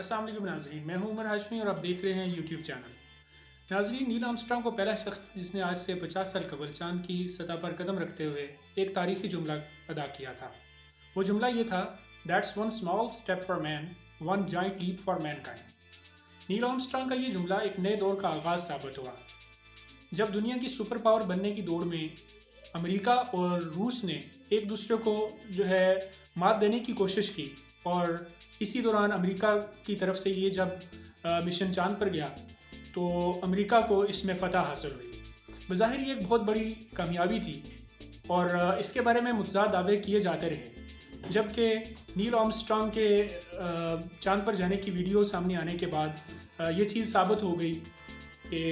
अस्सलाम वालेकुम नाज़रीन, मैं हूं उमर हाशमी और आप देख रहे हैं यूट्यूब चैनल। नाज़रीन, नील आर्मस्ट्रांग को पहला शख्स जिसने आज से 50 साल कबल चांद की सतह पर कदम रखते हुए एक तारीखी जुमला अदा किया था। वो जुमला ये था, that's one small step for man, one giant leap for mankind. Neil Armstrong का ये जुमला एक नए दौर का आगाज़ साबित हुआ, जब दुनिया की सुपर पावर बनने की दौड़ में अमेरिका और रूस ने एक दूसरे को मात देने की कोशिश की। और इसी दौरान अमेरिका की तरफ से ये जब मिशन चांद पर गया तो अमेरिका को इसमें फ़तह हासिल हुई। बज़ाहिर ये एक बहुत बड़ी कामयाबी थी और इसके बारे में मुतज़ाद दावे किए जाते रहे, जबकि नील आर्मस्ट्रांग के चांद पर जाने की वीडियो सामने आने के बाद ये चीज़ साबित हो गई कि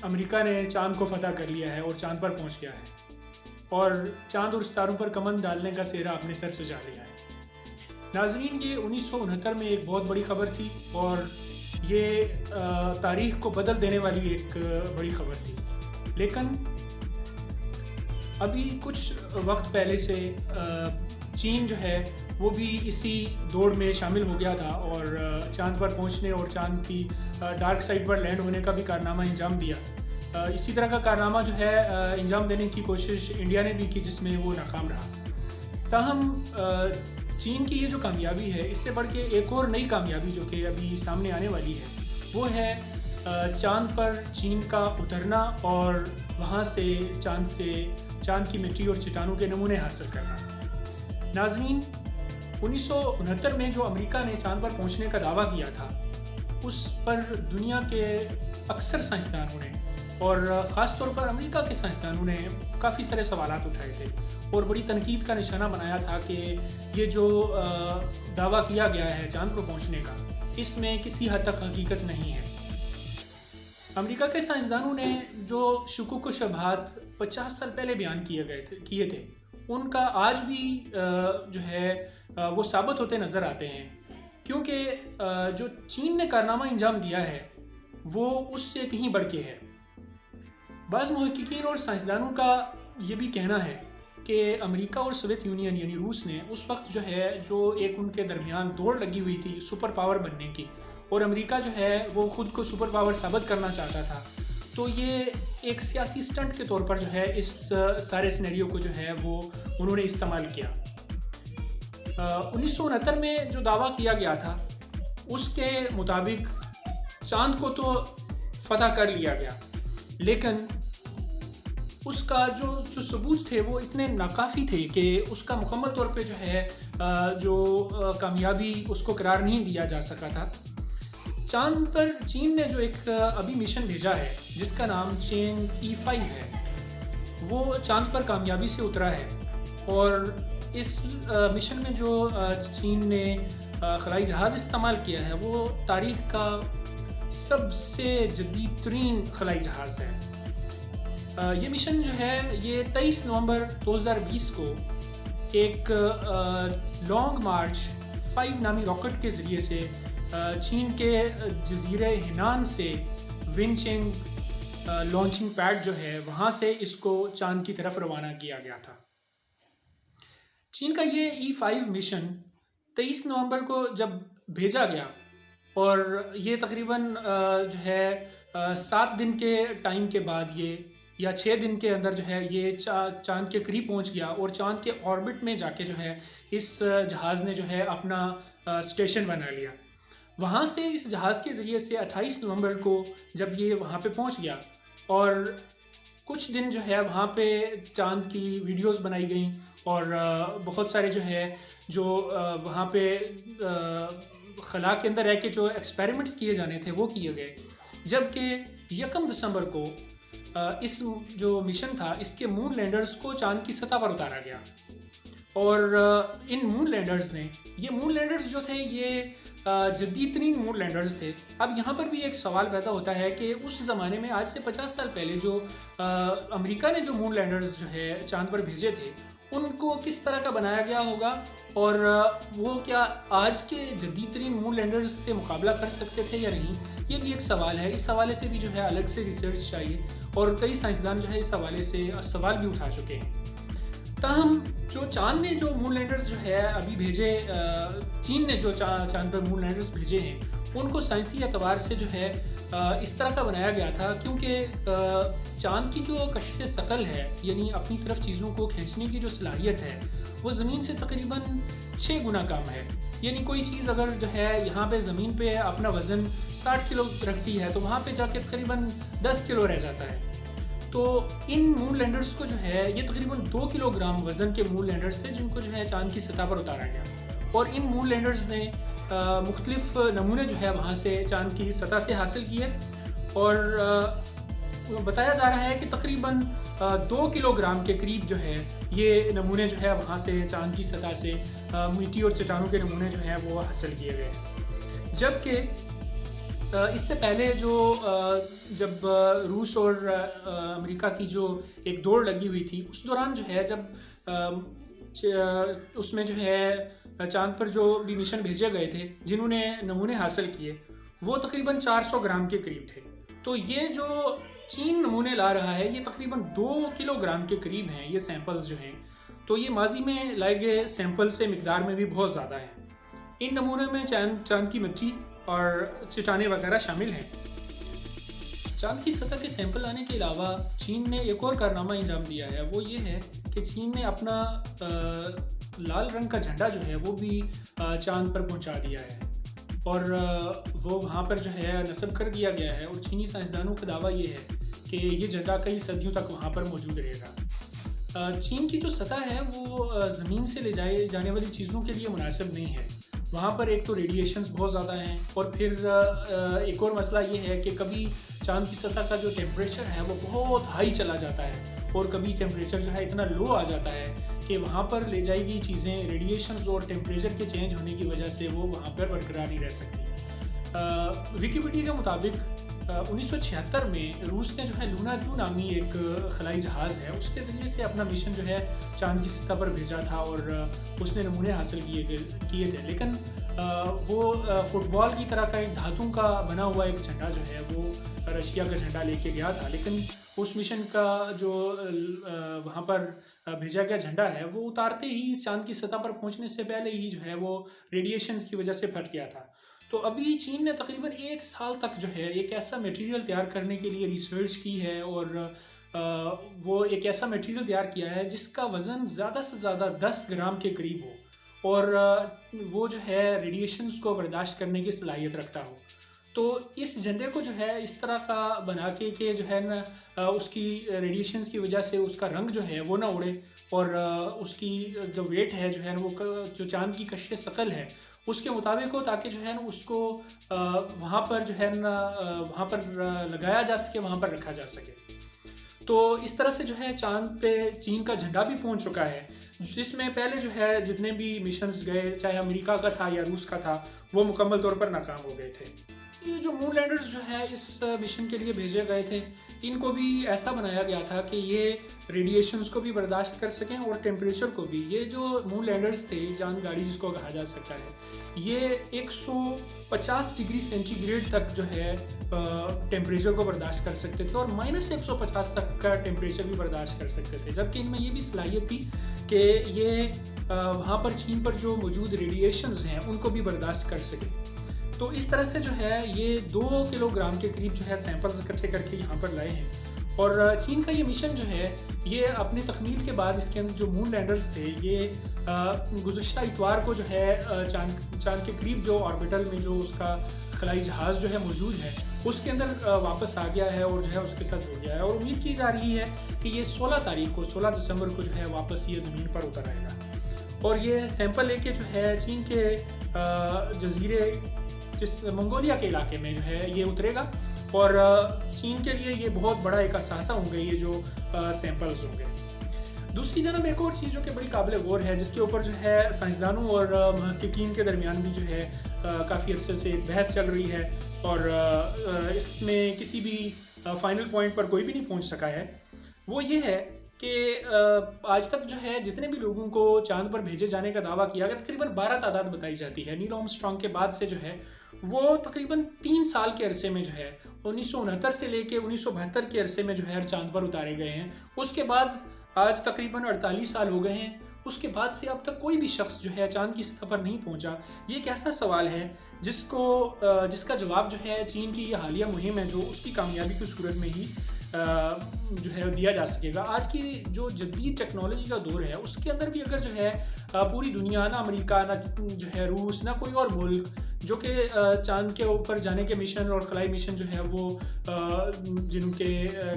अमेरिका ने चांद को फ़तह कर लिया है और चांद पर पहुंच गया है और चांद और सितारों पर कमंद डालने का सेहरा अपने सर सजा लिया है। नाज़रीन, ये 1969 में एक बहुत बड़ी खबर थी और ये तारीख़ को बदल देने वाली एक बड़ी खबर थी। लेकिन अभी कुछ वक्त पहले से चीन जो है वो भी इसी दौड़ में शामिल हो गया था और चांद पर पहुंचने और चांद की डार्क साइड पर लैंड होने का भी कारनामा अंजाम दिया। इसी तरह का कारनामा जो है अंजाम देने की कोशिश इंडिया ने भी की, जिसमें वो नाकाम रहा। ताहम चीन की ये जो कामयाबी है, इससे बढ़ के एक और नई कामयाबी जो कि अभी सामने आने वाली है, वो है चांद पर चीन का उतरना और वहाँ से चांद की मिट्टी और चट्टानों के नमूने हासिल करना। नाज़रीन, 1969 में जो अमेरिका ने चांद पर पहुँचने का दावा किया था, उस पर दुनिया के अक्सर साइंसदानों ने और ख़ास तौर पर अमेरिका के साइंसदानों ने काफ़ी सारे सवालात उठाए थे और बड़ी तनकीद का निशाना बनाया था कि ये जो दावा किया गया है चांद पर पहुंचने का, इसमें किसी हद तक हकीकत नहीं है। अमेरिका के साइंसदानों ने जो शुकूक व शुबहात 50 साल पहले बयान किए थे, उनका आज भी वो साबित होते नज़र आते हैं, क्योंकि जो चीन ने कारनामा अंजाम दिया है वो उससे कहीं बढ़ के है। बाज़ मुहक्किकीन और साइंसदानों का ये भी कहना है कि अमेरिका और सोवियत यूनियन यानी रूस ने उस वक्त जो एक उनके दरमियान दौड़ लगी हुई थी सुपर पावर बनने की, और अमेरिका वो ख़ुद को सुपर पावर साबित करना चाहता था, तो ये एक सियासी स्टंट के तौर पर इस सारे सिनेरियो को वो उन्होंने इस्तेमाल किया। 1969 में जो दावा किया गया था उसके मुताबिक चांद को तो फतह कर लिया गया, लेकिन उसका जो सबूत थे वो इतने नाकाफ़ी थे कि उसका मुकम्मल तौर पे कामयाबी उसको करार नहीं दिया जा सका था। चांद पर चीन ने जो एक अभी मिशन भेजा है जिसका नाम चेंग E5 है, वो चांद पर कामयाबी से उतरा है और इस मिशन में जो चीन ने खलाई जहाज़ इस्तेमाल किया है वो तारीख़ का सबसे जदीद तरीन खलाई जहाज़ है। ये मिशन ये 23 नवंबर 2020 को एक लॉन्ग मार्च 5 नामी रॉकेट के ज़रिए से चीन के जज़ीरे हिनान से विनचेंग लॉन्चिंग पैड वहाँ से इसको चांद की तरफ रवाना किया गया था। चीन का ये E5 मिशन 23 नवंबर को जब भेजा गया और ये तकरीबन 7 दिन के टाइम के बाद या 6 दिन के अंदर ये चांद के करीब पहुंच गया और चांद के ऑर्बिट में जाके इस जहाज़ ने अपना स्टेशन बना लिया। वहाँ से इस जहाज़ के ज़रिए से 28 नवंबर को जब ये वहाँ पे पहुँच गया और कुछ दिन वहाँ पे चांद की वीडियोस बनाई गई और बहुत सारे वहाँ पे खला के अंदर रह के जो एक्सपेरिमेंट्स किए जाने थे वो किए गए। जबकि 1 दिसंबर को इस जो मिशन था इसके मून लैंडर्स को चांद की सतह पर उतारा गया और इन मून लैंडर्स ये जदीद तरीन मून लैंडर्स थे। अब यहाँ पर भी एक सवाल पैदा होता है कि उस ज़माने में आज से 50 साल पहले जो अमेरिका ने जो मून लैंडर्स चांद पर भेजे थे उनको किस तरह का बनाया गया होगा और वो क्या आज के जदीद तरीन मून लैंडर्स से मुकाबला कर सकते थे या नहीं, ये भी एक सवाल है। इस हवाले से भी अलग से रिसर्च चाहिए और कई साइंसदान इस हवाले से सवाल भी उठा चुके हैं। ताहम जो चांद ने जो मून लैंडर्स जो है अभी भेजे, चीन ने जो चांद पर मून लैंडर्स भेजे हैं उनको साइंसी एतबार से जो है इस तरह का बनाया गया था, क्योंकि चांद की जो कशिश शकल है यानी अपनी तरफ चीज़ों को खींचने की जो सलाहियत है वो ज़मीन से तकरीबन 6 गुना कम है। यानी कोई चीज़ अगर जो है यहाँ पे ज़मीन पे अपना वज़न 60 किलो रखती है तो वहाँ पे जाके तकरीबन 10 किलो रह जाता है। तो इन मून लैंडर्स को जो है ये तकरीबन 2 किलोग्राम वज़न के मून लैंडर्स थे जिनको जो है चांद की सतह पर उतारा गया, और इन मून लैंडर्स ने मुख्तलिफ नमूने जो है वहाँ से चांद की सतह से हासिल किए, और बताया जा रहा है कि तकरीबन 2 किलोग्राम के करीब जो है ये नमूने जो है वहाँ से चांद की सतह से मिट्टी और चट्टानों के नमूने जो हैं वो हासिल किए गए। जबकि इससे पहले जो जब रूस और अमेरिका की जो एक दौड़ लगी हुई थी उस दौरान जो है जब उसमें जो है चांद पर जो भी मिशन भेजे गए थे जिन्होंने नमूने हासिल किए वो तकरीबन 400 ग्राम के करीब थे। तो ये जो चीन नमूने ला रहा है ये तकरीबन 2 किलोग्राम के करीब हैं ये सैंपल्स जो हैं। तो ये माजी में लाए गए सैंपल से मिकदार में भी बहुत ज़्यादा है। इन नमूनों में चांद की मिट्टी और चट्टानें वगैरह शामिल हैं। चांद की सतह के सैंपल लाने के अलावा चीन ने एक और कारनामा अंजाम दिया है, वो ये है कि चीन ने अपना लाल रंग का झंडा जो है वो भी चांद पर पहुंचा दिया है, और वो वहाँ पर जो है नस्ब कर दिया गया है। और चीनी साइंसदानों का दावा ये है कि ये झंडा कई सदियों तक वहाँ पर मौजूद रहेगा। चीन की जो सतह है वो ज़मीन से ले जाने वाली चीज़ों के लिए मुनासिब नहीं है। वहाँ पर एक तो रेडिएशंस बहुत ज़्यादा हैं, और फिर एक और मसला ये है कि कभी चांद की सतह का जो टेम्परेचर है वो बहुत हाई चला जाता है, और कभी टेम्परेचर जो है इतना लो आ जाता है कि वहाँ पर ले जाई गई चीज़ें रेडिएशंस और टेम्परेचर के चेंज होने की वजह से वो वहाँ पर बरकरार नहीं रह सकती। विकिपीडिया के मुताबिक 1976 में रूस ने जो है लूना 2 नामी एक खलाई जहाज़ है उसके ज़रिए से अपना मिशन जो है चांद की सतह पर भेजा था, और उसने नमूने हासिल किए थे। लेकिन वो फुटबॉल की तरह का एक धातु का बना हुआ एक झंडा जो है वो रशिया का झंडा लेके गया था, लेकिन उस मिशन का जो वहाँ पर भेजा गया झंडा है वो उतारते ही चांद की सतह पर पहुँचने से पहले ही जो है वो रेडिएशंस की वजह से फट गया था। तो अभी चीन ने तकरीबन 1 साल तक जो है एक ऐसा मटेरियल तैयार करने के लिए रिसर्च की है, और वो एक ऐसा मटेरियल तैयार किया है जिसका वज़न ज़्यादा से ज़्यादा 10 ग्राम के करीब हो, और वो जो है रेडिएशंस को बर्दाश्त करने की सलाहियत रखता हो। तो इस झंडे को जो है इस तरह का बना के जो है ना उसकी रेडिएशंस की वजह से उसका रंग जो है वो ना उड़े, और उसकी जो वेट है जो है वो जो चांद की कशिश शकल है उसके मुताबिक हो, ताकि जो है ना उसको वहाँ पर जो है ना वहाँ पर लगाया जा सके, वहाँ पर रखा जा सके। तो इस तरह से जो है चांद पे चीन का झंडा भी पहुँच चुका है, जिसमें पहले जो है जितने भी मिशंस गए चाहे अमेरिका का था या रूस का था वो मुकम्मल तौर पर नाकाम हो गए थे। ये जो मून लैंडर्स जो है इस मिशन के लिए भेजे गए थे इनको भी ऐसा बनाया गया था कि ये रेडिएशंस को भी बर्दाश्त कर सकें और टेम्परेचर को भी। ये जो मून लैंडर्स थे चांद गाड़ी जिसको कहा जा सकता है ये 150 डिग्री सेंटीग्रेड तक जो है टेम्परेचर को बर्दाश्त कर सकते थे, और -150 तक का टेम्परेचर भी बर्दाश्त कर सकते थे। जबकि इनमें ये भी सलाहियत थी कि ये वहाँ पर चीन पर जो मौजूद रेडिएशंस हैं उनको भी बर्दाश्त कर सके। तो इस तरह से जो है ये 2 किलोग्राम के करीब जो है सैंपल्स इकट्ठे करके यहाँ पर लाए हैं। और चीन का ये मिशन जो है ये अपनी तकमील के बाद इसके अंदर जो मून लैंडर्स थे ये गुज़श्ता इतवार को जो है चांद के करीब जो ऑर्बिटल में जो उसका खलाई जहाज़ जो है मौजूद है उसके अंदर वापस आ गया है और जो है उसके साथ जुड़ गया है। और उम्मीद की जा रही है कि ये 16 दिसंबर को जो है वापस ये ज़मीन पर उतर आएगा। और ये सैंपल लेके जो है चीन के जजीरे जिस मंगोलिया के इलाके में जो है ये उतरेगा, और चीन के लिए ये बहुत बड़ा एक असासा होंगे ये जो सैंपल्स होंगे। दूसरी जानब एक और चीज़ जो कि बड़ी काबिल गौर है जिसके ऊपर जो है साइंसदानों और महक़क़ीन के दरमियान भी जो है काफ़ी अरसे से बहस चल रही है, और इसमें किसी भी फाइनल पॉइंट पर कोई भी नहीं पहुंच सका है, वो ये है कि आज तक जो है जितने भी लोगों को चांद पर भेजे जाने का दावा किया गया तकरीबन 12 तादाद बताई जाती है। नील आर्मस्ट्रांग के बाद से जो है वो तकरीबन 3 साल के अरसे में जो है 1969 से लेके 1972 के अरसे में जो है चांद पर उतारे गए हैं। उसके बाद आज तकरीबन 48 साल हो गए हैं, उसके बाद से अब तक कोई भी शख्स जो है चाँद की सतह पर नहीं पहुंचा। ये एक ऐसा सवाल है जिसका जवाब जो है चीन की ये हालिया मुहिम है जो उसकी कामयाबी की सूरत में ही जो है दिया जा सकेगा। आज की जो जदीद टेक्नोलॉजी का दौर है उसके अंदर भी अगर जो है पूरी दुनिया, ना अमेरिका, ना जो है रूस, ना कोई और मुल्क जो कि चाँद के ऊपर जाने के मिशन और खलाई मिशन जो है वो जिनके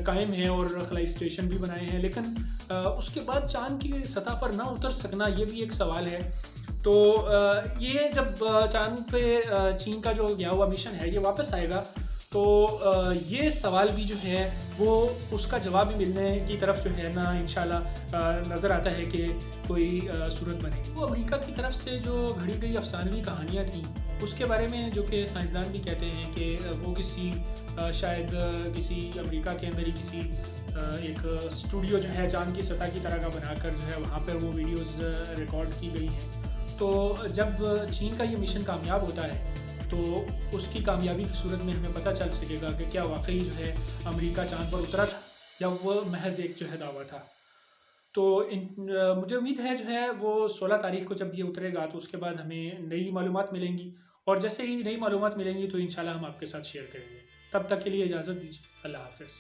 कायम हैं और खलाई स्टेशन भी बनाए हैं, लेकिन उसके बाद चाँद की सतह पर ना उतर सकना ये भी एक सवाल है। तो ये जब चाँद पे चीन का जो गया हुआ मिशन है ये वापस आएगा तो ये सवाल भी जो है वो उसका जवाब भी मिलने की तरफ जो है ना इंशाल्लाह नज़र आता है कि कोई सूरत बनेगी। वो अमेरिका की तरफ से जो घड़ी गई अफसानवी कहानियाँ थीं उसके बारे में जो कि साइंसदान भी कहते हैं कि वो किसी शायद किसी अमेरिका के अंदर ही किसी एक स्टूडियो जो है चाँद की सतह की तरह का बनाकर जो है वहाँ पर वो वीडियोज़ रिकॉर्ड की गई हैं। तो जब चीन का ये मिशन कामयाब होता है तो उसकी कामयाबी की सूरत में हमें पता चल सकेगा कि क्या वाकई जो है अमेरिका चाँद पर उतरा था या वो महज एक जो है दावा था। तो मुझे उम्मीद है जो है वो 16 तारीख को जब ये उतरेगा तो उसके बाद हमें नई मालूमात मिलेंगी और जैसे ही नई मालूमात मिलेंगी तो इंशाल्लाह हम आपके साथ शेयर करेंगे। तब तक के लिए इजाज़त दीजिए। अल्लाह हाफ़िज़।